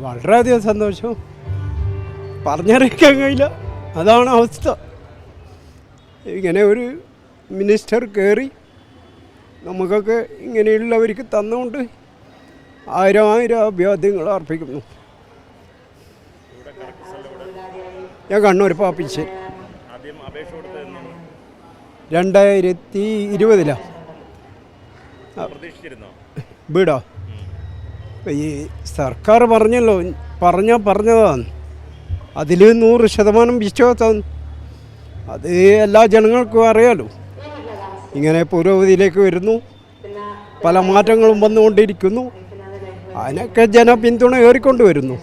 വളരെയധികം സന്തോഷം, പറഞ്ഞറിയിക്കാൻ കഴിയില്ല. അതാണ് അവസ്ഥ. ഇങ്ങനെ ഒരു മിനിസ്റ്റർ കയറി നമുക്കൊക്കെ ഇങ്ങനെയുള്ളവർക്ക് തന്നുകൊണ്ട് ആയിരം അഭിവാദ്യങ്ങൾ അർപ്പിക്കുന്നു. ഞാൻ കണ്ണൂർ പാപ്പിശ്ശേരി 2020 വീടോ. ഈ സർക്കാർ പറഞ്ഞല്ലോ, പറഞ്ഞതാണ്. അതിൽ 100% വിശ്വാസമാണ്. അത് എല്ലാ ജനങ്ങൾക്കും അറിയാലോ. ഇങ്ങനെ പുരോഗതിയിലേക്ക് വരുന്നു, പല മാറ്റങ്ങളും വന്നുകൊണ്ടിരിക്കുന്നു. അതിനൊക്കെ ജനപിന്തുണ ഏറിക്കൊണ്ടുവരുന്നു.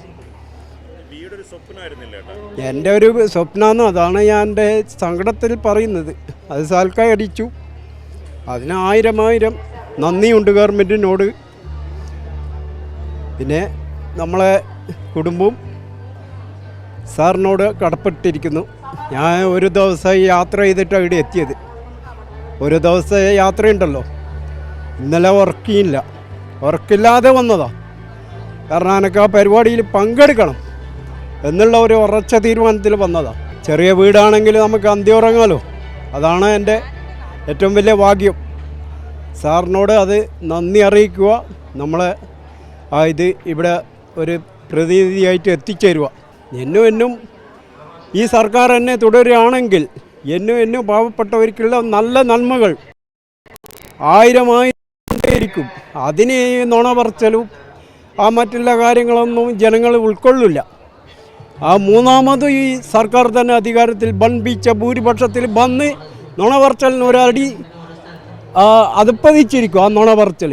എൻ്റെ ഒരു സ്വപ്നമാണ്. അതാണ് ഞാൻ എൻ്റെ സങ്കടത്തിൽ പറയുന്നത്. അത് സാൽക്കായി അടിച്ചു. അതിന് ആയിരം നന്ദിയുണ്ട് ഗവൺമെൻറ്റിനോട്. പിന്നെ നമ്മളെ കുടുംബവും സാറിനോട് കടപ്പെട്ടിരിക്കുന്നു. ഞാൻ ഒരു ദിവസം യാത്ര ചെയ്തിട്ടാണ് ഇവിടെ എത്തിയത്. ഒരു ദിവസം യാത്രയുണ്ടല്ലോ, ഇന്നലെ ഉറക്കില്ലാതെ വന്നതാണ്. കാരണം എനിക്ക് ആ പരിപാടിയിൽ പങ്കെടുക്കണം എന്നുള്ള ഒരു ഉറച്ച തീരുമാനത്തിൽ വന്നതാണ്. ചെറിയ വീടാണെങ്കിൽ നമുക്ക് അന്ത്യം ഉറങ്ങാമല്ലോ. അതാണ് എൻ്റെ ഏറ്റവും വലിയ ഭാഗ്യം. സാറിനോട് അത് നന്ദി അറിയിക്കുക. നമ്മളെ ഇത് ഇവിടെ ഒരു പ്രതിനിധിയായിട്ട് എത്തിച്ചേരുക. എന്നും ഈ സർക്കാർ എന്നെ തുടരുകയാണെങ്കിൽ എന്നും പാവപ്പെട്ടവർക്കുള്ള നല്ല നന്മകൾ ആയിരമായിരിക്കും. അതിന് നുണ പറച്ചലും മറ്റുള്ള കാര്യങ്ങളൊന്നും ജനങ്ങൾ ഉൾക്കൊള്ളില്ല. മൂന്നാമത് ഈ സർക്കാർ തന്നെ അധികാരത്തിൽ ബൺപിച്ച ഭൂരിപക്ഷത്തിൽ വന്ന് നുണ പറച്ചലിന് ഒരടി അതിപ്പതിച്ചിരിക്കും. ആ നുണ പറച്ചൽ,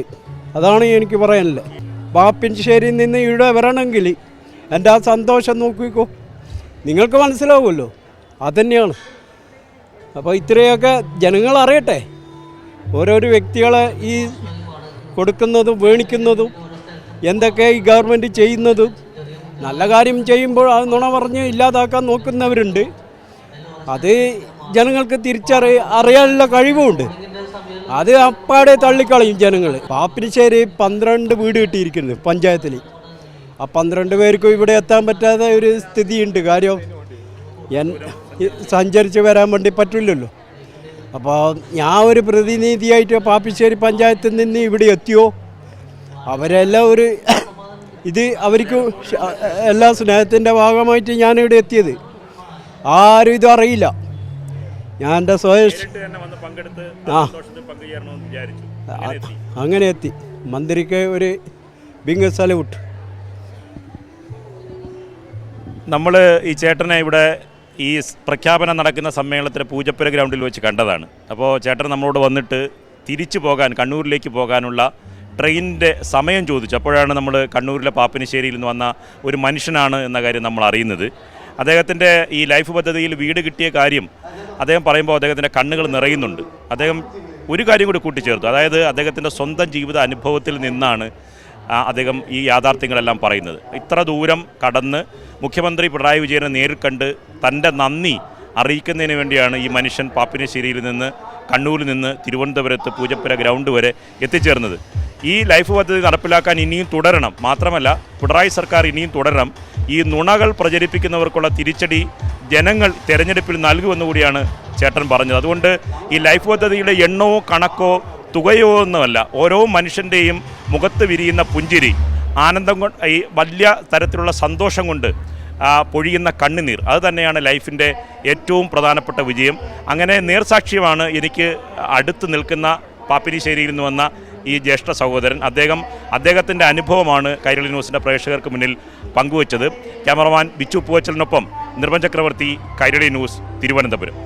അതാണ് എനിക്ക് പറയാനുള്ളത്. പാപ്പിശ്ശേരിയിൽ നിന്ന് ഇവിടെ വരണമെങ്കിൽ എൻ്റെ ആ സന്തോഷം നോക്കിക്കോ, നിങ്ങൾക്ക് മനസ്സിലാവുമല്ലോ. അതുതന്നെയാണ്. അപ്പോൾ ഇത്രയൊക്കെ ജനങ്ങൾ അറിയട്ടെ. ഓരോരോ വ്യക്തികളെ ഈ കൊടുക്കുന്നതും വേണിക്കുന്നതും എന്തൊക്കെ ഈ ഗവൺമെൻറ് ചെയ്യുന്നതും. നല്ല കാര്യം ചെയ്യുമ്പോൾ അത് നുണ പറഞ്ഞ് ഇല്ലാതാക്കാൻ നോക്കുന്നവരുണ്ട്. അത് ജനങ്ങൾക്ക് അറിയാനുള്ള കഴിവുമുണ്ട്. അത് അപ്പാടെ തള്ളിക്കളയും ജനങ്ങൾ. പാപ്പിശ്ശേരി 12 വീട് കിട്ടിയിരിക്കുന്നു പഞ്ചായത്തിൽ. ആ 12 പേർക്കും ഇവിടെ എത്താൻ പറ്റാത്ത ഒരു സ്ഥിതിയുണ്ട്. കാര്യം സഞ്ചരിച്ച് വരാൻ വേണ്ടി പറ്റില്ലല്ലോ. അപ്പോൾ ഞാൻ ഒരു പ്രതിനിധിയായിട്ട് പാപ്പിശ്ശേരി പഞ്ചായത്തിൽ നിന്ന് ഇവിടെ എത്തിയോ, അവരെല്ലാം ഒരു അവർക്ക് എല്ലാ സ്നേഹത്തിൻ്റെ ഭാഗമായിട്ട് ഞാനിവിടെ എത്തിയത്. ആരും ഇതും അറിയില്ല. ഞാൻ എൻ്റെ അങ്ങനെ എത്തി. മന്ത്രിക്ക് ഒരു ബിങ് സല്യൂട്ട്. നമ്മൾ ഈ ചേട്ടനെ ഇവിടെ ഈ പ്രഖ്യാപനം നടക്കുന്ന സമ്മേളനത്തിൽ പൂജപ്പുര ഗ്രൗണ്ടിൽ വെച്ച് കണ്ടതാണ്. അപ്പോൾ ചേട്ടൻ നമ്മളോട് വന്നിട്ട് തിരിച്ചു പോകാൻ, കണ്ണൂരിലേക്ക് പോകാനുള്ള ട്രെയിനിൻ്റെ സമയം ചോദിച്ചു. അപ്പോഴാണ് നമ്മൾ കണ്ണൂരിലെ പാപ്പിനിശ്ശേരിയിൽ നിന്ന് വന്ന ഒരു മനുഷ്യനാണ് എന്ന കാര്യം നമ്മൾ അറിയുന്നത്. അദ്ദേഹത്തിൻ്റെ ഈ ലൈഫ് പദ്ധതിയിൽ വീട് കിട്ടിയ കാര്യം അദ്ദേഹം പറയുമ്പോൾ അദ്ദേഹത്തിൻ്റെ കണ്ണുകൾ നിറയുന്നുണ്ട്. അദ്ദേഹം ഒരു കാര്യം കൂടി കൂട്ടിച്ചേർത്തു. അതായത് അദ്ദേഹത്തിൻ്റെ സ്വന്തം ജീവിത അനുഭവത്തിൽ നിന്നാണ് അദ്ദേഹം ഈ യാഥാർത്ഥ്യങ്ങളെല്ലാം പറയുന്നത്. ഇത്ര ദൂരം കടന്ന് മുഖ്യമന്ത്രി പിണറായി വിജയനെ നേരിൽ കണ്ട് തൻ്റെ നന്ദി അറിയിക്കുന്നതിന് വേണ്ടിയാണ് ഈ മനുഷ്യൻ പാപ്പിനിശ്ശേരിയിൽ നിന്ന്, കണ്ണൂരിൽ നിന്ന് തിരുവനന്തപുരത്ത് പൂജപ്പുര ഗ്രൗണ്ട് വരെ എത്തിച്ചേർന്നത്. ഈ ലൈഫ് പദ്ധതി നടപ്പിലാക്കാൻ ഇനിയും തുടരണം. മാത്രമല്ല, പിണറായി സർക്കാർ ഇനിയും തുടരണം. ഈ നുണകൾ പ്രചരിപ്പിക്കുന്നവർക്കുള്ള തിരിച്ചടി ജനങ്ങൾ തെരഞ്ഞെടുപ്പിൽ നൽകുമെന്നുകൂടിയാണ് ചേട്ടൻ പറഞ്ഞത്. അതുകൊണ്ട് ഈ ലൈഫ് പദ്ധതിയുടെ എണ്ണമോ കണക്കോ തുകയോ ഒന്നുമല്ല, ഓരോ മനുഷ്യൻ്റെയും മുഖത്ത് വിരിയുന്ന പുഞ്ചിരി, ആനന്ദം കൊണ്ട്, ഈ വലിയ തരത്തിലുള്ള സന്തോഷം കൊണ്ട് പൊഴിയുന്ന കണ്ണുനീർ, അത് തന്നെയാണ് ലൈഫിൻ്റെ ഏറ്റവും പ്രധാനപ്പെട്ട വിജയം. അങ്ങനെ നേർസാക്ഷ്യമാണ് എനിക്ക് അടുത്ത് നിൽക്കുന്ന പാപ്പിനിശ്ശേരിയിൽ നിന്ന് വന്ന ഈ ജ്യേഷ്ഠ സഹോദരൻ. അദ്ദേഹത്തിൻ്റെ അനുഭവമാണ് കൈരളി ന്യൂസിൻ്റെ പ്രേക്ഷകർക്ക് മുന്നിൽ പങ്കുവച്ചത്. ക്യാമറമാൻ ബിച്ചു പൂവച്ചലിനൊപ്പം നിർമ്മൽ ചക്രവർത്തി, കൈരളി ന്യൂസ്, തിരുവനന്തപുരം.